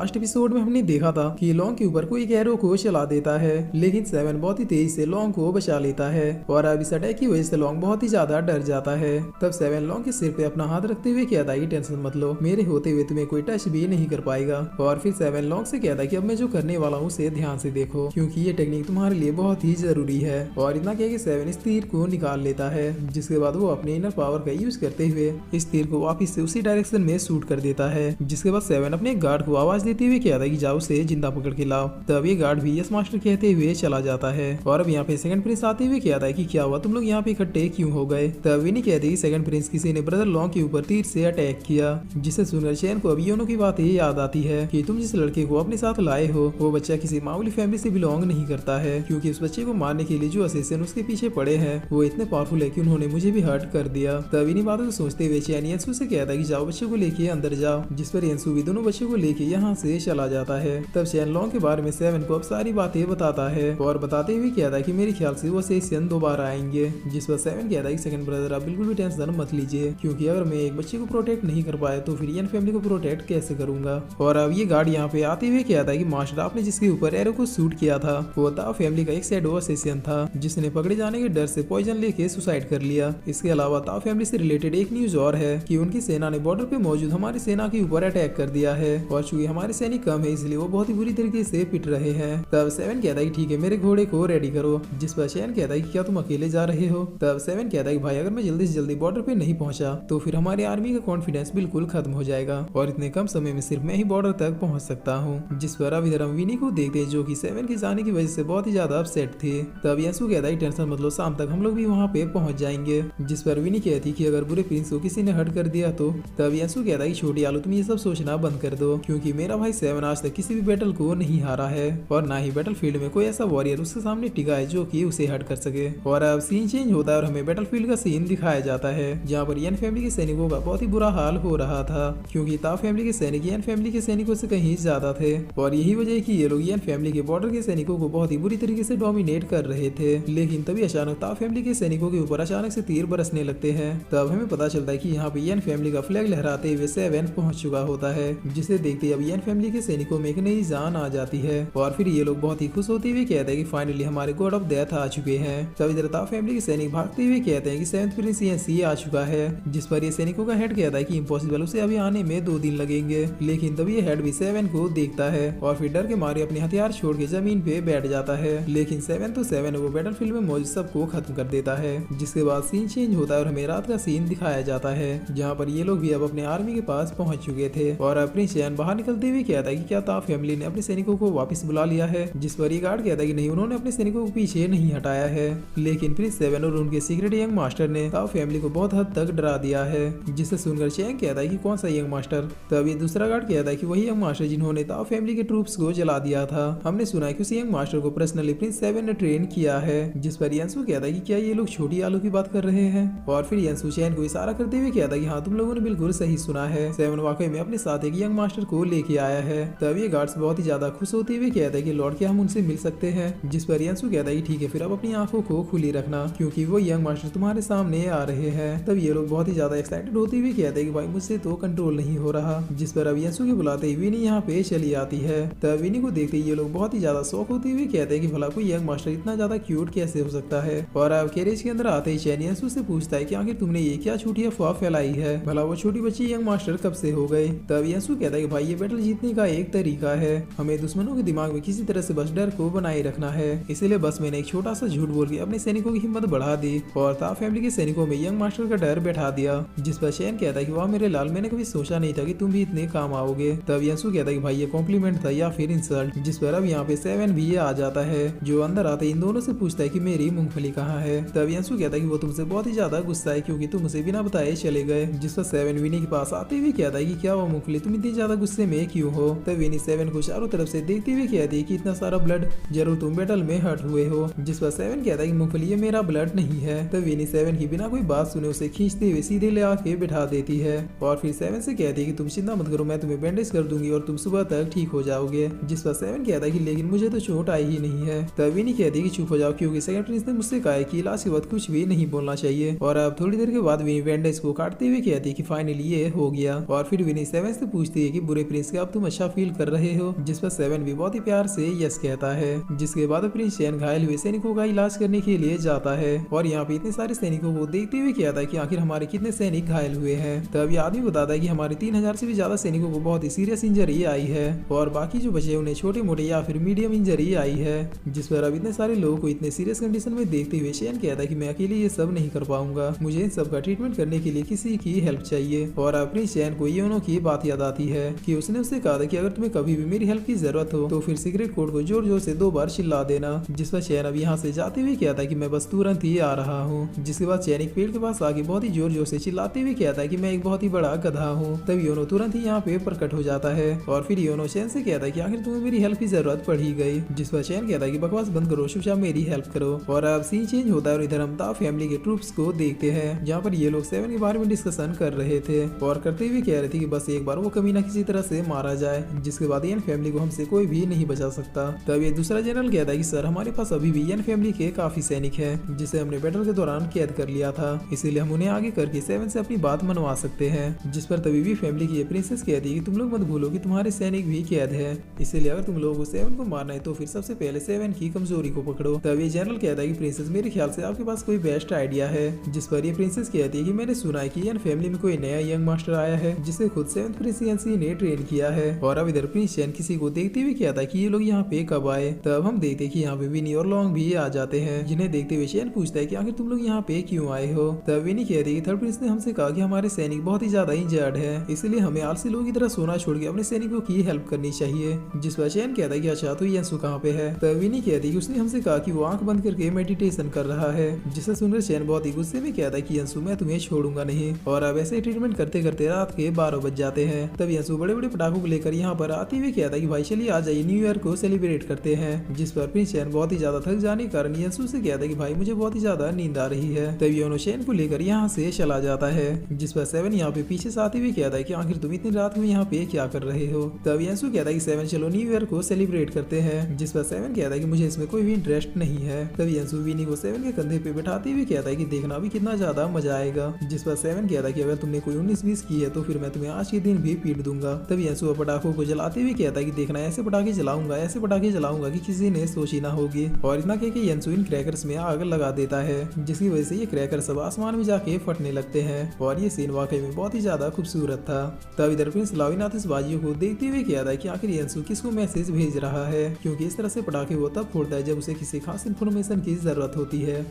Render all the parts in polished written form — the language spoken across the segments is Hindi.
लास्ट एपिसोड में हमने देखा था कि लॉन्ग के ऊपर कोई एक एरो को चला देता है, लेकिन सेवन बहुत ही तेज से लॉन्ग को बचा लेता है और अब इस अटैक की वजह से लॉन्ग बहुत ही ज्यादा डर जाता है। तब सेवन लॉन्ग के सिर पे अपना हाथ रखते हुए कहता है कि टेंशन मत लो, मेरे होते हुए तुम्हें कोई टच भी नहीं कर पाएगा। और फिर सेवन लॉन्ग से कहता है कि अब मैं जो करने वाला हूँ उसे ध्यान से देखो, क्योंकि ये टेक्निक तुम्हारे लिए बहुत ही जरूरी है। और इतना कह के सेवन इस तीर को निकाल लेता है, जिसके बाद वो अपने इनर पावर का यूज करते हुए इस तीर को वापिस से उसी डायरेक्शन में शूट कर देता है। जिसके बाद सेवन अपने गार्ड को आवाज देते हुए कहता है कि जाओ उसे जिंदा पकड़ के लाओ। तब ये गार्ड भी यस मास्टर कहते हुए चला जाता है। और अब यहाँ पे सेकंड प्रिंस आते हुए कहता है कि क्या हुआ, तुम लोग यहाँ पे इकट्ठे क्यों हो गए। तब विनी कहते हैं सेकंड प्रिंस किसी ने ब्रदर लॉन्ग के ऊपर तीर से अटैक किया, जिसे सुनकर चैन को अभी दोनों की बातें याद आती है कि तुम जिस लड़के को अपने साथ लाए हो वो बच्चा किसी मामूली फैमिली से बिलोंग नहीं करता है, क्योंकि उस बच्चे को मारने के लिए जो असिस्टेंट उसके पीछे पड़े हैं वो इतने पावरफुल है कि उन्होंने मुझे भी हर्ट कर दिया। तब इन्हीं बातों को सोचते हुए चैन यंसू से कहता है कि जाओ बच्चे को लेके अंदर जाओ, जिस पर यंसू भी दोनों बच्चों को लेके यहाँ से चला जाता है। तब चैन लॉन्ग के बारे में सेवन को अब सारी बातें बताता है और बताते हुए कहता है कि मेरे ख्याल से वो सेशन दोबारा आएंगे। जिस पर सेवन कहता है कि सेकंड ब्रदर आप बिल्कुल भी टेंशन मत लीजिए, क्योंकि अगर मैं एक बच्चे को प्रोटेक्ट नहीं कर पाया तो फिर यन फैमिली को प्रोटेक्ट कैसे करूंगा। और अब ये गार्ड यहाँ पे आते हुए कहता है कि मास्टर आपने जिसके ऊपर एरो को शूट किया था वो ताओ फैमिली का एक शैडो असिस्टेंट था, जिसने पकड़े जाने के डर से पॉइजन लेके सुसाइड कर लिया। इसके अलावा ताओ फैमिली से रिलेटेड एक न्यूज और है कि उनकी सेना ने बॉर्डर पे मौजूद हमारी सेना के ऊपर अटैक कर दिया है, और चूंकि हमारे सैनिक कम है इसलिए वो बहुत ही बुरी तरीके से पिट रहे हैं। तब सेवन कहता है कि ठीक है मेरे घोड़े को रेडी करो, जिस पर चैन कहता है कि क्या तुम अकेले जा रहे हो। तब सेवन कहता है कि भाई अगर मैं जल्दी से जल्दी बॉर्डर पे नहीं पहुंचा तो फिर हमारी आर्मी का कॉन्फिडेंस बिल्कुल खत्म हो जाएगा, और इतने कम समय में सिर्फ मैं ही बॉर्डर तक पहुंच सकता हूँ। जिस पर अब इधर हम विनी को देखते हैं जो कि सेवन के जाने की वजह से बहुत ही ज्यादा अपसेट थे। तब यंसू कहता है टेंशन मतलब शाम तक हम लोग भी वहाँ पे पहुंच जाएंगे। जिस पर विनी कहती कि अगर बुरे प्रिंस को किसी ने हर्ट कर दिया तो। तब यंसू कहता है कि छोटी आलू तुम ये सब सोचना बंद कर दो, क्योंकि मेरा भाई सेवन आज तक किसी भी बैटल को नहीं हारा है, और ना ही बैटल फील्ड में कोई ऐसा वॉरियर उसके सामने टिका है जो कि उसे हर्ट कर सके। और अब सीन चेंज होता है और हमें बैटल फील्ड का सीन दिखाया जाता है, जहाँ पर यन फैमिली के सैनिकों का बहुत ही बुरा हाल हो रहा था, क्योंकि ताओ फैमिली के सैनिक यन फैमिली के सैनिकों से कहीं ज्यादा थे। और यही वजह है कि ये लोग यन फैमिली के बॉर्डर के सैनिकों को बहुत ही बुरी तरीके से डोमिनेट कर रहे थे। लेकिन तभी अचानक ताओ फैमिली के सैनिकों के ऊपर अचानक से तीर बरसने लगते हैं। तब हमें पता चलता है कि यहाँ पे यन फैमिली का फ्लैग लहराते हुए सेवन पहुंच चुका होता है, जिसे देखते अब यन फैमिली के सैनिकों में एक नई जान आ जाती है। और फिर ये लोग बहुत ही खुश होते हुए कहते हैं कि फाइनली हमारे गॉड ऑफ डेथ आ चुके हैं। तब इधर ताओ फैमिली के सैनिक भागते हुए कहते हैं कि सेवंथ प्रिंस यंसी आ चुका है, जिस पर ये सैनिकों का हेड कहता है कि इम्पॉसिबल, उसे अभी आने में 2 दिन लगेंगे। लेकिन तभी ये हेड भी सेवन को देखता है और फिर डर के मारे अपने हथियार छोड़ के जमीन पे बैठ जाता है। लेकिन सेवन तो सेवन वो बैटल फील्ड में मौजूद सबको खत्म कर देता है। जिसके बाद सीन चेंज होता है और हमें रात का सीन दिखाया जाता है, जहाँ पर ये लोग भी अब अपने आर्मी के पास पहुंच चुके थे। और प्रिंस चैन बाहर निकलते हुए कहता है कि क्या ताओ फैमिली ने अपने सैनिकों को वापस बुला लिया है। जिस पर ये गार्ड कहता है कि नहीं, उन्होंने अपने सैनिकों को पीछे नहीं हटाया है, लेकिन प्रिंस सेवन और उनके सीक्रेट यंग मास्टर ने ताओ फैमिली को बहुत हद तक डरा दिया है। जिसे सुनकर चैन कहता है कि कौन सा यंग मास्टर। तब ये दूसरा गार्ड कहता है कि वही यंग मास्टर जिन्होंने ताओ फैमिली के ट्रूप्स को जला दिया था। हमने सुना है कि उस यंग मास्टर को पर्सनली प्रिंस सेवन ने ट्रेन किया है। जिस पर यंसू कहता है कि क्या ये लोग छोटी आलू की बात कर रहे हैं। और फिर यंसू चैन को इशारा करते हुए कहता है कि हाँ तुम लोगों ने बिल्कुल सही सुना है, सेवन वाकई में अपने साथ एक यंग मास्टर को लेके आया है। तब ये गार्ड्स बहुत ही ज्यादा खुश होते हुए कहता है कि लॉर्ड क्या हम उनसे मिल सकते हैं। जिस पर यंसू कहता है कि ठीक है फिर अब अपनी आंखों को खुली रखना, क्योंकि वो यंग मास्टर तुम्हारे सामने आ रहे हैं। तब ये लोग बहुत ही ज्यादा एक्साइटेड होते हुए कहते हैं कि भाई मुझसे तो कंट्रोल नहीं हो रहा। जिस पर अब यंसू के बुलाते ही विनी यहाँ पे चली आती है। तब विनी को देखते ये लोग बहुत ही ज्यादा शौक होते हुए कहते हैं कि भला कोई यंग मास्टर इतना ज्यादा क्यूट कैसे हो सकता है। और अब कैरेज के अंदर आते ही चैन यंसू से पूछता है कि आखिर तुमने ये क्या झूठी अफवाह फैलाई है, भला वो छोटी बच्ची यंग मास्टर कब से हो गई। तब यंसू कहता है कि भाई ये बैटल जीतने का एक तरीका है, हमें दुश्मनों के दिमाग में किसी तरह से बस डर को बनाए रखना है। इसलिए बस मैंने एक छोटा सा झूठ बोल के अपने सैनिकों की हिम्मत बढ़ा दी और ताओ फैमिली के सैनिकों में यंग मास्टर का डर बैठा दिया। जिस पर चैन कहता है कि वाह मेरे लाल, मैंने कभी सोचा नहीं था कि तुम भी इतने काम आओगे। तब यंसू कहता है कि भाई ये कॉम्प्लीमेंट था या फिर इंसल्ट। जिस पर अब यहाँ पे सेवन भी आ जाता है, जो अंदर आते इन दोनों से पूछता है कि मेरी मूंगफली कहाँ है। तब यंसू कहता है कि वो तुमसे बहुत ही ज्यादा गुस्सा है क्योंकि तुम उसे बिना बताए चले गए। जिस पर सेवन विनी के पास आते हुए कहता है कि क्या वो मूंगफली तुम इतनी ज्यादा गुस्से में क्यों हो। तब विनी सेवन को चारों तरफ से देखते हुए कहती है कि इतना सारा ब्लड, जरूर तुम बैटल में हर्ट हुए हो। जिस पर सेवन कहता है कि मूंगफली ये मेरा ब्लड नहीं है। तब विनी सेवन की बिना कोई बात सुने उसे खींचते हुए सीधे ले आके बिठा देती है और फिर सेवन से कहती है कि तुम चिंता मत करो, मैं तुम्हें बैंडेज कर दूंगी और तुम सुबह तक ठीक हो जाओगे। जिस पर सेवन कहता है कि लेकिन मुझे तो चोट आई ही नहीं है। तब विनी कहती है कि चुप हो जाओ, क्योंकि सेकंड प्रिंस ने मुझसे कहा है कि इलाज के वक्त कुछ भी नहीं बोलना चाहिए। और अब थोड़ी देर के बाद विनी बैंडेज को काटते हुए कहती है कि फाइनली ये हो गया। और फिर विनी सेवन से पूछती है कि बुरे प्रिंस के अब तुम अच्छा फील कर रहे हो, जिस पर सेवन भी बहुत ही प्यार से यस कहता है। जिसके बाद प्रिंस चैन घायल हुए सैनिकों का इलाज करने के लिए जाता है और यहाँ पे इतने सारे सैनिकों को देखते हुए कहता है कि आखिर हमारे कितने सैनिक घायल हुए हैं। तब ये आदमी बताता है कि हमारे 3000 से भी ज्यादा सैनिकों को बहुत ही सीरियस इंजरी आई है और बाकी जो बचे उन्हें छोटे मोटे या फिर मीडियम इंजरी आई है। जिस पर अब इतने सारे लोगों को इतने सीरियस कंडीशन में देखते हुए चैन कहता है कि मैं अकेले ये सब नहीं कर पाऊंगा, मुझे इन सब का ट्रीटमेंट करने के लिए किसी की हेल्प चाहिए। और अपनी चैन को योनो की बात याद आती है कि उसने उससे कहा था कि अगर तुम्हें कभी भी मेरी हेल्प की जरूरत हो तो फिर सीक्रेट कोड को जोर जोर से 2 बार चिल्ला देना। जिस पर चैन अब यहाँ से जाते हुए कहता है कि मैं बस तुरंत ही आ रहा हूँ। जिसके बाद चैन एक पेड़ के पास आके बहुत ही जोर जोर से चिल्लाते हुए कहता है कि मैं एक बहुत ही बड़ा गधा हूँ। तब योनो तुरंत ही यहाँ पे प्रकट हो जाता है और फिर योनो चैन से कहता है कि आखिर तुम्हें मेरी हेल्प की जरूरत पड़ ही गई। जिस पर चैन कहता है कि बकवास बंद करो, चुपचाप मेरी हेल्प करो। और अब सीन चेंज होता है और इधर हम दा फैमिली के ट्रूप्स को देखते हैं जहाँ पर ये लोग सेवन के बारे में डिस्कशन कर रहे थे और करते हुए कह रहे थे कि बस एक बार वो कमीना किसी तरह से मारा जाए, जिसके बाद यन फैमिली को हमसे कोई भी नहीं बचा सकता। तब ये दूसरा जनरल कहता है कि सर हमारे पास अभी भी यन फैमिली के काफी सैनिक हैं जिसे हमने बैटल के दौरान कैद कर लिया था, इसीलिए हम उन्हें आगे करके सेवन से अपनी बात मनवा सकते हैं। जिस पर तभी भी फैमिली की प्रिंसेस कहती है कि तुम लोग मत भूलो कि तुम्हारे सैनिक भी कैद है, इसीलिए अगर तुम लोगों को सेवन को मारना है तो फिर सबसे पहले सेवन की कमजोरी को पकड़ो। तब ये जनरल कहता है कि प्रिंसेस मेरे ख्याल से आपके पास कोई बेस्ट आइडिया है। जिस पर ये प्रिंसेस कहती है कि मैंने सुना है कि यन फैमिली में कोई नया यंग मास्टर आया है जिसे खुद सेवन प्रिंसियंसी ने ट्रेन किया है। और अब इधर प्रिंस चैन किसी को देखते हुए कहता है कि ये लोग यहाँ पे कब आए। तब हम देखते हैं कि यहाँ पे विनी और लॉन्ग भी आ जाते हैं, जिन्हें देखते हुए चैन पूछता है कि आखिर तुम लोग यहाँ पे क्यों आए हो। तब विनी कहती है कि थर्ड प्रिंस ने हमसे कहा कि हमारे सैनिक बहुत ही ज्यादा इंजर्ड है, इसलिए हमें आलसी लोगों की तरह सोना छोड़ के अपने सैनिकों की हेल्प करनी चाहिए। जिस पर चैन कहता है कि अच्छा तो यंसु कहाँ पे है। तब विनी कहती है कि उसने हमसे कहा कि वो आंख बंद करके मेडिटेशन कर रहा है। जिसे सुनकर चैन बहुत ही गुस्से में कहता है कि यंसु मैं तुम्हें छोड़ूंगा नहीं। और अब ऐसे ट्रीटमेंट करते करते रात के 12 बज जाते हैं। तब यंसु बड़े बड़े पटाखों को लेकर यहाँ पर आते हुए कहता है कि भाई चलिए आ जाइए, न्यू ईयर को सेलिब्रेट करते हैं। जिस पर प्रिंस चैन बहुत ही ज्यादा थक जाने के कारण यंसु से कहता है कि भाई मुझे बहुत ही ज्यादा नींद आ रही है। तब योनो चैन को लेकर यहाँ से चला जाता है। जिस पर सेवन यहाँ पे पीछे से आते हुए कहता है कि आखिर तुम इतनी रात में यहाँ पे क्या कर रहे हो। तब यंसु कहता है कि सेवन चलो न्यू ईयर को सेलिब्रेट करते हैं। जिस पर सेवन कहता है कि मुझे इसमें कोई भी इंटरेस्ट नहीं है। तब यंसु विनी को सेवन के कंधे पे बैठाते हुए कहता है कि देखना भी कितना ज्यादा मजा आएगा। जिस पर सेवन कहता है कि अगर तुमने कोई 19-20 की है तो फिर मैं तुम्हें आज के दिन भी पीट दूंगा। तब यंसु पटाखों को जलाते हुए कहता है कि देखना ऐसे पटाखे जलाऊंगा कि किसी ने सोची ना होगी। और इतना कह के यंसु इन क्रैकर्स में आग लगा देता है, जिसकी वजह से ये क्रैकर सब आसमान में जाके फटने लगते हैं। और ये सीन वाकई में बहुत ही ज्यादा खूबसूरत था। तब इधर प्रिंस लाविनाथ इस बाजियों को देखते हुए कहता है कि आखिर यंसु किसको मैसेज भेज रहा है, क्योंकि इस तरह से पटाखे वो तब फोड़ता है जब उसे किसी खास इन्फॉर्मेशन की जरूरत होती है।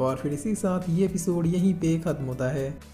और फिर इसी के साथ ये एपिसोड यहीं पे खत्म होता है।